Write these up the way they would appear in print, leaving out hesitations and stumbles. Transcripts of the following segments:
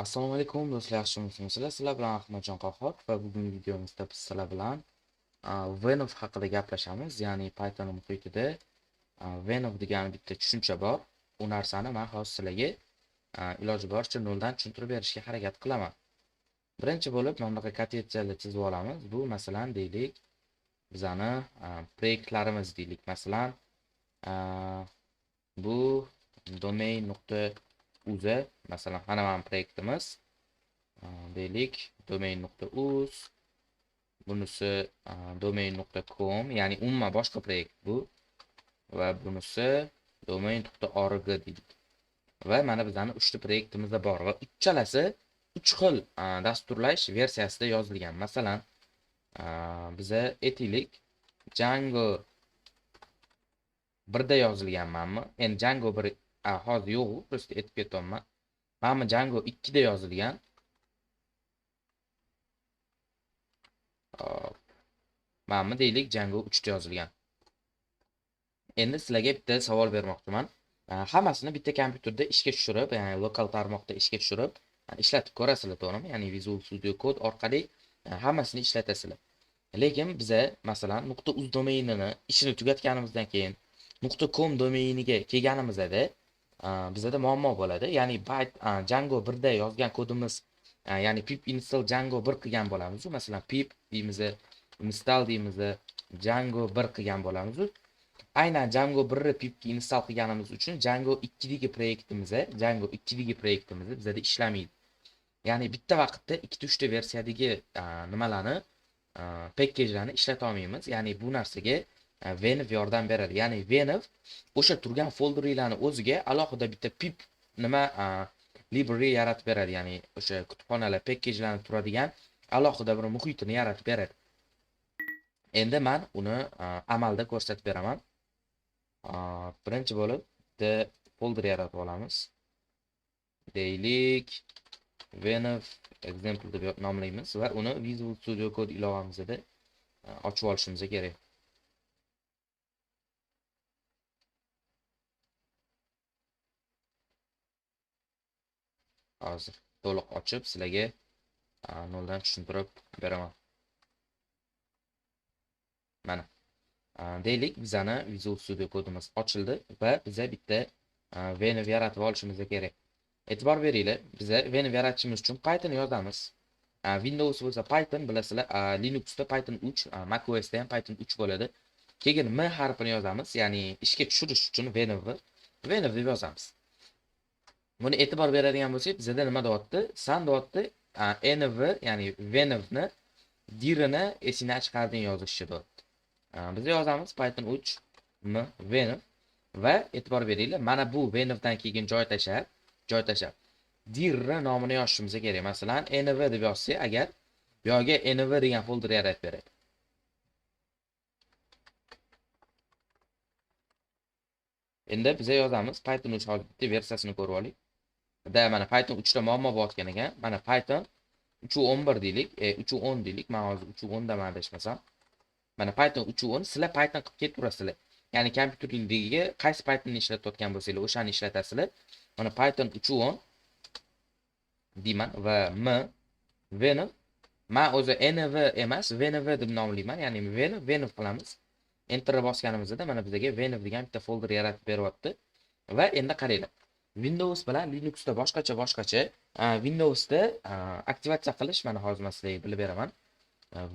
Assalomu alaykum do'stlar, yaxshimisizlar? Sizlar bilan Ahmadjon Qahhor va bugungi videomizda biz sizlar bilan Venov haqida gaplashamiz. Ya'ni Python muhitida Venov degan bitta tushuncha bor. U narsani men hozir sizlarga iloji boricha noldan tushuntirib berishga harakat qilaman. Birinchi bo'lib mana bunaqa kotetsiyani chizib olamiz. Bu masalan deylik, bizani proyektlarimiz deylik. Masalan, bu domain.uz masalan mana men proyektimiz. Deylik domain.uz, bunisi domain.com, ya'ni umuman boshqa proyekt bu, va bunisi domain.org deylik. Va mana bizning 3 ta proyektimizda bor va uchalasi 3 xil dasturlash versiyasida yozilgan. Masalan, biza aytaylik Django 1 da yozilganmanmi? Endi Django 1 hozir yo'q, просто aytib ketaman. Mana Django 2 da yozilgan. Mana deylik Django 3 da yozilgan. Endi sizlarga bitta savol bermoqchiman. Hammasini bitta kompyuterda ishga tushirib, ya'ni lokal tarmoqda ishga tushirib, ishlatib ko'rasizlar, to'g'rimi? Ya'ni Visual Studio Code orqali hammasini ishlatasizlar. Lekin biza masalan .uz domainini ishini tugatganimizdan keyin .com domainiga kelganimizda bizada muammo bo'ladi. Ya'ni Django 1 da yozgan kodimiz, ya'ni pip install Django 1 qilgan bo'lamiz. Masalan, pip deymiz, install deymiz, Django 1 qilgan bo'lamiz. Aynan Django 1 ni pipga install qilganimiz uchun Django 2 dagi proyektimiz bizada ishlamaydi. Ya'ni bitta vaqtda 2-3 ta versiyadagi nimalarni, packajlarni ishlata olmaymiz. Ya'ni bu narsaga Venv yordam beradi. Ya'ni Venv o'sha turgan folderlarni o'ziga alohida bitta pip library yaratib beradi. Ya'ni o'sha kutubxonalar packajlarni turadigan alohida bir muhitini yaratib beradi. Endi men uni amalda ko'rsatib beraman. Birinchi bo'lib bitta folder yaratib olamiz. Deylik Venv example deb nomlaymiz va uni Visual Studio Code ilovamizda ochib olishimiz kerak. Hozir to'liq ochib sizlarga noldan tushuntirib beraman. Mana deylik bizani Visual Studio Code'imiz ochildi va biza bitta Venv yaratib olishimiz kerak. E'tibor beringlar, biza Venv yaratishimiz uchun Python yozamiz. Windows bo'lsa Python bilasizlar, Linuxda Python 3, macOSda ham Python 3 bo'ladi. Keyin M harfini yozamiz, ya'ni ishga tushirish uchun Venv deb yozamiz. Buni e'tibor beradigan bo'lsak, bizda nima deyapti? San deyapti, env, ya'ni Venvni dirini esingdan chiqarding yozishni deyapti. Biz yozamiz Python 3 m Venv va e'tibor beringlar, mana bu Venvdan keyin joy tashab dirni nomini yozishimiz kerak. Masalan, env deb yozsak, agar bu yerga env degan folder yaratib beradi. Endi biz yozamiz Python 3 hozirgi versiyasini ko'rib oling. Mana Python 3 da muammo bo'layotgan ekan. Mana Python 3.11 deylik, 3.10 deylik. Men hozir 3.10 daman adashmasam. Mana Python 3.10 sizlar Python qilib ketaverasizlar. Ya'ni kompyuteringizdagi qaysi Pythonni ishlatayotgan bo'lsangiz, o'shani ishlatasizlar. Mana Python 3.10 deyman va Venv. Men o'zi env emas, Venv deb nomlayman. Ya'ni Venv qilamiz. Enter bosganimizda mana bizga Venv degan bitta folder yaratib beryapti. Va endi qaranglar. Windows bilan Linuxda boshqacha. Windowsda aktivatsiya qilish, mana hozir men sizlarga bilib beraman.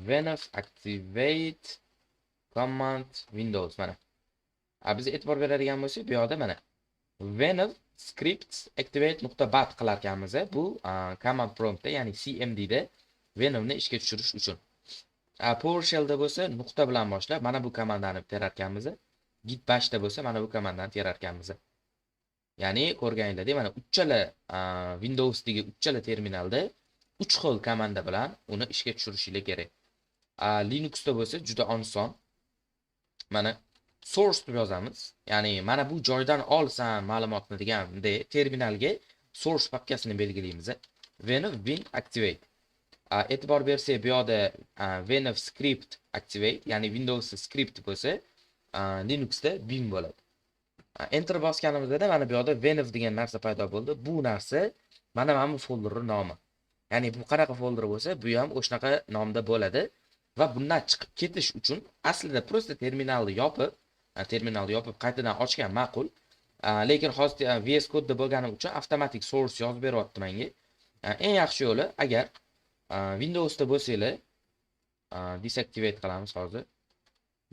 Venv activate command Windows mana. Biz e'tibor beradigan bo'lsak, bu yerda mana Venv scripts activate.bat qilar ekanmiz. Bu command promptda, ya'ni cmdda Venvni ishga tushirish uchun. PowerShell'da bo'lsa nuqta bilan boshlab mana bu komandani terar ekanmiz. Git bashda bo'lsa mana bu komandani terar ekanmiz. Ya'ni ko'rganinglardek, mana uchala Windowsdagi uchala terminalda 3 xil komanda bilan uni ishga tushirishingiz kerak. Linuxda bo'lsa juda oson. Mana source deb yozamiz. Ya'ni mana bu joydan olsan ma'lumotni deganda terminalga source papkasini belgilaymiz. Venv bin activate. E'tibor bersak, bu yerda Venv script activate, ya'ni Windows script bo'lsa, Linuxda bin bo'ladi. Enter bosganimizda mana bu yerda Venv degan narsa paydo bo'ldi. Bu narsa mana bu folderning nomi. Ya'ni bu qanaqa folder bo'lsa, bu ham o'shanaqa nomda bo'ladi va bundan chiqib ketish uchun aslida prosta terminalni yopib qaytadan ochgan ma'qul. Lekin hozir VS Code'da bo'lganim uchun avtomatik source yozib beryapti menga. Eng yaxshi yo'li agar Windowsda bo'lsanglar deactivate qilamiz hozir.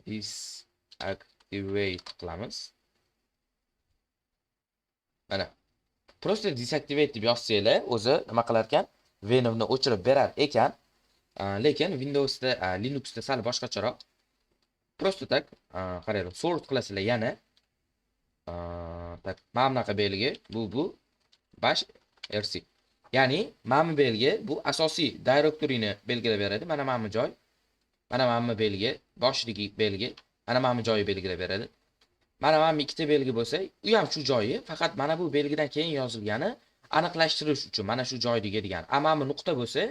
Deactivate qilamiz. Mana prosta deactivate deb yozsanglar, o'zi nima qilar ekan? Venomni o'chirib berar ekan. Lekin Windowsda, Linuxda sal boshqacharoq. Prosta tak qaranglar, source qilasizlar yana. Tak mana bunaqa belgi, bu bash rc. Ya'ni mana bu belgi bu asosiy directoryni belgilab beradi. Mana bu joy. Mana bu belgi, boshdagi belgi. Mana bu joyi belgilab beradi. Mana bu ikkita belgi bo'lsa, u ham shu joyi, faqat mana bu belgidan keyin yozilgani aniqlashtirish uchun mana shu joydagi degan. Ammo bu nuqta bo'lsa,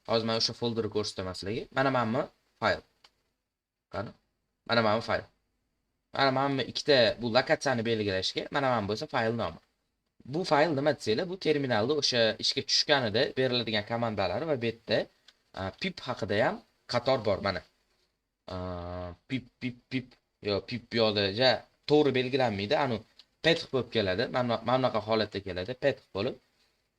hozir men o'sha folderni ko'rsataman sizlarga. Mana bu fayl. Qani? Mana bu fayl. Mana bu ikkita bu lokatsiyani belgilashga mana bu bo'lsa fayl nomi. Bu fayl nima desanglar, bu terminalda o'sha ishga tushganida beriladigan komandalari va bu yerda pip haqida ham qator bor mana. Pip yo pip yo'da ja to'g'ri belgilanmaydi. Anu petx bo'lib keladi. Mana bunaqa holatda keladi, petx bo'lib.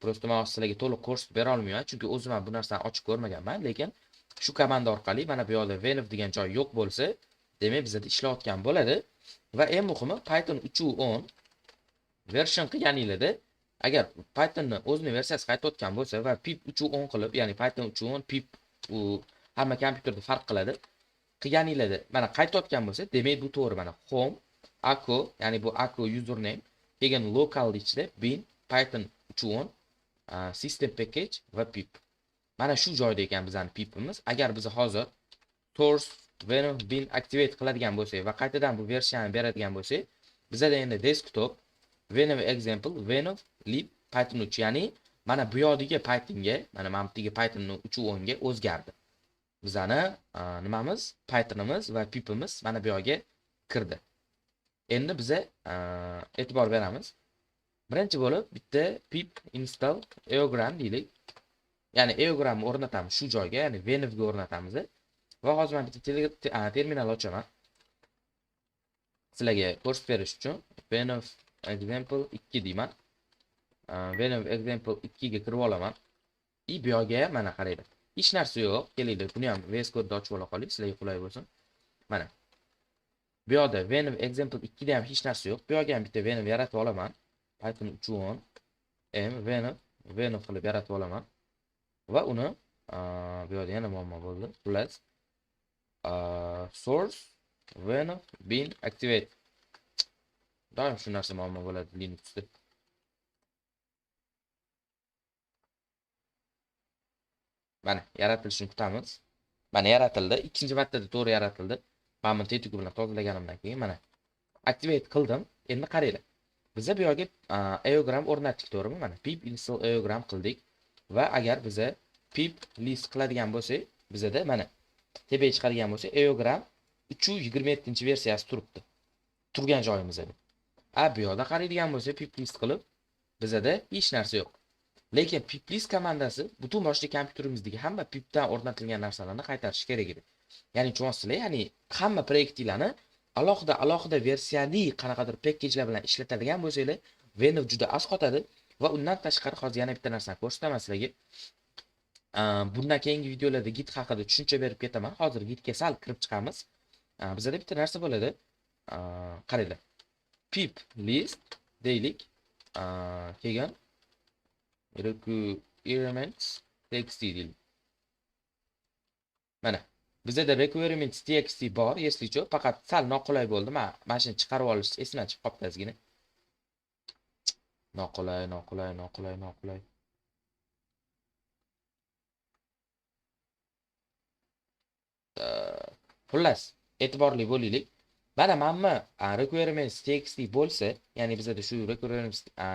Prosta men sizlarga to'liq ko'rsatib bera olmayman, chunki o'zim ham bu narsani ochib ko'rmaganman, lekin shu komanda orqali mana bu yerda venv degan joy yo'q bo'lsa, demak bizda ishlayotgan bo'ladi. Va eng muhimi Python 3.10 version qilganingizda, agar Pythonni o'zining versiyasi qaytayotgan bo'lsa va pip 3.10 qilib, ya'ni Python 3.10 pip u hamma kompyuterda farq qiladi. Qilganingizda mana qaytayotgan bo'lsa, demak bu to'g'ri. Mana home ako, ya'ni bu ako username, keyin local ichida bin Python 3.10 system package va pip. Mana shu joyda ekan bizning pipimiz. Agar biz hozir source venv bin activate qiladigan bo'lsak va qaytadan bu versiyani beradigan bo'lsak, bizda endi desktop venv example venv lib Python 3, ya'ni mana bu yerdagi Pythonga, mana mamtigi Python 3.10 ga o'zgardi. Bizani nimamiz, Pythonimiz va pipimiz mana bu yerga kirdi. Endi biza e'tibor beramiz. Birinchi bo'lib bitta pip install eogram deylik. Ya'ni eogramni o'rnatamiz shu joyga, ya'ni venv ga o'rnatamiz. Va hozir men bitta terminal ochaman. Sizlarga ko'rsatib berish uchun venv example 2 deyman. Venv example 2 ga kirib olaman. Bu yerga mana qaranglar. Hech narsa yo'q. Kelinglar, buni ham VS Code ochib ola qoling, sizlarga qulay bo'lsin. Mana. Bu yerda venv example 2 da ham hech narsa yo'q. Bu yerga ham bitta venv yaratib olaman. Python 3.10 m venv qilib yaratib olaman. Va uni bu yerda yana muammo bo'ldi. Plus source venv bin activate. Doim shu narsa muammo bo'ladi Linuxda. Mana yaratilishini kutamiz. Mana yaratildi. Ikkinchi martada to'g'ri yaratildi. Men buni tetik bilan tozalaganimdan keyin mana activate qildim. Endi qaranglar. Biza bu yerga eogram o'rnatdik, to'g'rimi? Mana pip install eogram qildik va agar biza pip list qiladigan bo'lsak, bizada mana tepaga chiqadigan bo'lsa, eogram 3.27-versiyasi turibdi. Turgan joyimizda. Bu yerda qaraydigan bo'lsa, pip list qilib bizada hech narsa yo'q. Lekin pip list komandasi butun boshli kompyuterimizdagi hamma pipdan o'rnatilgan narsalarni qaytarish kerak edi. Ya'ni tushunasizlar, ya'ni hamma proyektinglarni alohida versiyali qanaqadir package bilan ishlatadigan bo'lsanglar, venv juda asqotadi va undan tashqari hozir yana bitta narsani ko'rsataman sizlarga. Bundan keyingi videolarda git haqida tushuncha berib ketaman. Hozir gitga sal kirib chiqamiz. Bizda bitta narsa bo'ladi. Qaranglar. Pip list deylik. Keyin requirements txt deylik. Mana bizda requirements txt bor, eslicho, faqat sal noqulay bo'ldi. Mana shuni chiqarib olish esimdan chiqib qoldi ozgina. Noqulay. Xullas, e'tiborli bo'laylik. Mana requirements txt bo'lsa, ya'ni bizda shu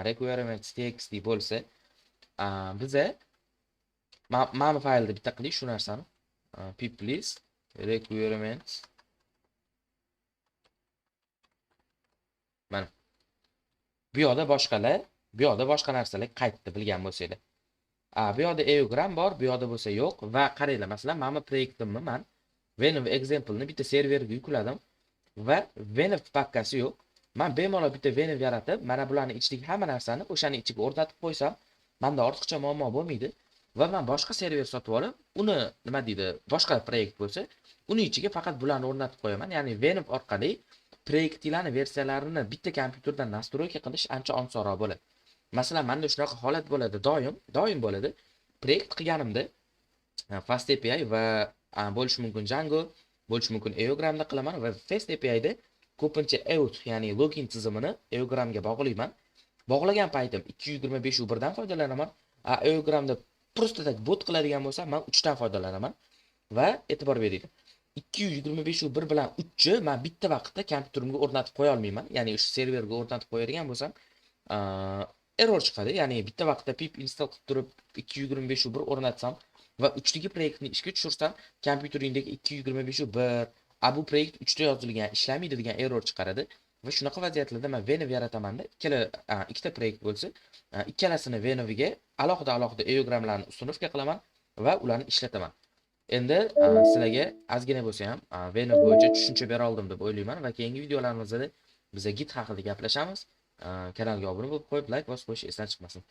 requirements txt bo'lsa, biza mana faylni bitta qilik shu narsani. Pip list requirements. Mana bu yoqda boshqa narsalar qaytdi, bilgan bo'lsanglar. Bu yoqda Eogram bor, bu yoqda bo'lsa yo'q va qaranglar, masalan, meni proyektimni men Venv example'ni bitta serverga yukladim va Venv pakkasi yo'q. Men bemalol bitta Venv yaratib, mana bularning ichidagi hamma narsani o'shaning ichiga o'rnatib qo'ysam, menda ortiqcha muammo bo'lmaydi va men boshqa server sotib olib, uni nima deydi, boshqa proyekt bo'lsa, uning ichiga faqat bularni o'rnatib qo'yaman. Ya'ni Venv orqali proyektinglarning versiyalarini bitta kompyuterdan nastroyka qilish ancha osonroq bo'ladi. Masalan, menda shunaqa holat bo'ladi, doim bo'ladi. Proyekt qilganimda Fast API va bo'lishi mumkin Django, bo'lishi mumkin Eogramda qilaman va Fast API da ko'pincha out, ya'ni login tizimini Eogramga bog'layman. Bog'lagan paytim 225 dan foydalanaman. Eogramda просто tak bot qiladigan bo'lsam, men 3 dan foydalanaman va e'tibor bering. 225 bilan 3 ni men bitta vaqtda kompyuterimga o'rnatib qo'ya olmayman. Ya'ni o'sha serverga o'rnatib qo'yadigan bo'lsam, error chiqadi. Ya'ni bitta vaqtda pip install qilib turib 225 o'rnatsam va 3 dagi proyektni ishga tushirsam, kompyuteringdagi 225 bu proyekt 3 da yozilgan, ishlamaydi degan error chiqaradi. Va shunaqa vaziyatlarda men Venv yarataman-da, ikkita proyekt bo'lsa, ikkalasini Venvga alohida Eogramlarni ustunovka qilaman va ularni ishlataman. Endi sizlarga ozgina bo'lsa ham Venv bo'yicha tushuncha bera oldim deb o'ylayman va keyingi videolarimizda biz Git haqida gaplashamiz. Kanalga obuna bo'lib qo'yib, like bosib qo'yish esdan chiqmasin.